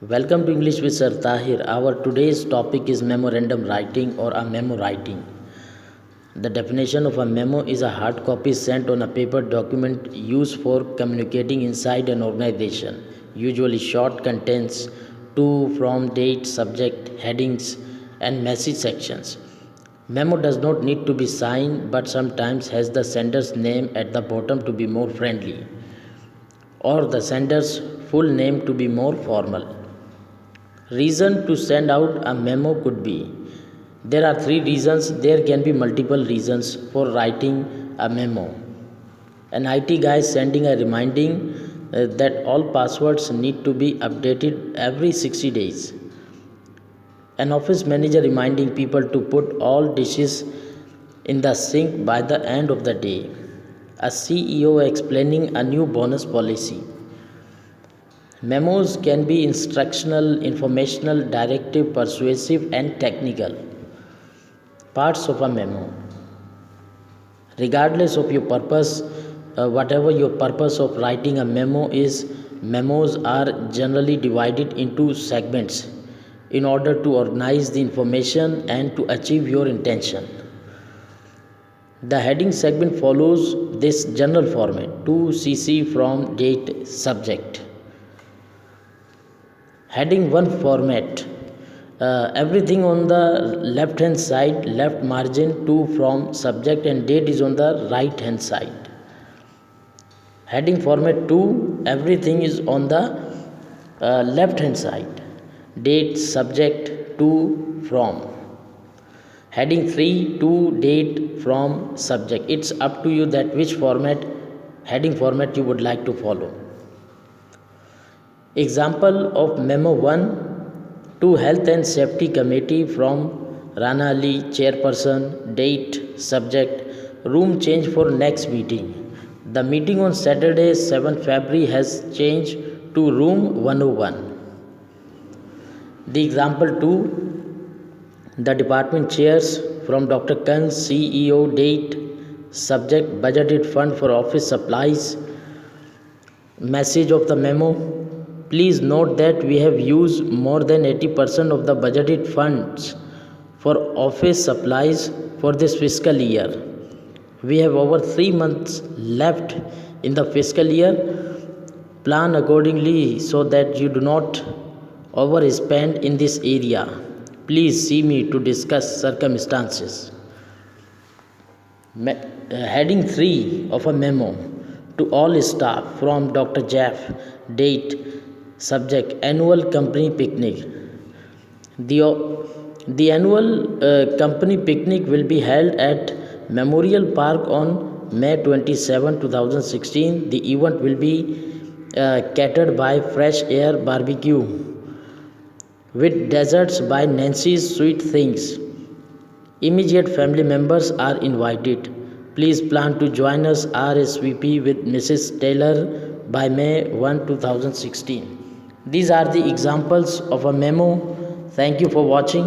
Welcome to English with Sir Tahir. Our today's topic is memorandum writing or a memo writing. The definition of a memo is a hard copy sent on a paper document used for communicating inside an organization. Usually short, contains to, from, date, subject, headings, and message sections. Memo does not need to be signed but sometimes has the sender's name at the bottom to be more friendly, or the sender's full name to be more formal. Reason to send out a memo could be there are three reasons, there can be multiple reasons for writing a memo. An IT guy sending a reminding that all passwords need to be updated every 60 days. An office manager reminding people to put all dishes in the sink by the end of the day. A CEO explaining a new bonus policy. Memos can be instructional, informational, directive, persuasive, and technical. Parts of a memo. Regardless of your purpose, whatever your purpose of writing a memo is, memos are generally divided into segments in order to organize the information and to achieve your intention. The heading segment follows this general format: to, CC, from, date, subject. Heading 1 format. Everything on the left hand side, left margin, to, from, subject, and date is on the right hand side. Heading format 2, everything is on the left hand side, date, subject, to, from. Heading 3, to, date, from, subject. It's up to you that which heading format you would like to follow. Example of memo 1: to Health and Safety Committee from Rana Ali, chairperson, date, subject, room change for next meeting. The meeting on Saturday 7 February has changed to room 101. The example 2: the department chairs from Dr. Kans, CEO, date, subject, budgeted fund for office supplies. Message of the memo: please note that we have used more than 80% of the budgeted funds for office supplies for this fiscal year. We have over 3 months left in the fiscal year. Plan accordingly so that you do not overspend in this area. Please see me to discuss circumstances. Heading 3 of a memo: to all staff from Dr. Jeff, date, subject, annual company picnic. The annual company picnic will be held at Memorial Park on May 27, 2016. The event will be catered by Fresh Air Barbecue with desserts by Nancy's Sweet Things. Immediate family members are invited. Please plan to join us RSVP with Mrs. Taylor by May 1, 2016. These are the examples of a memo. Thank you for watching.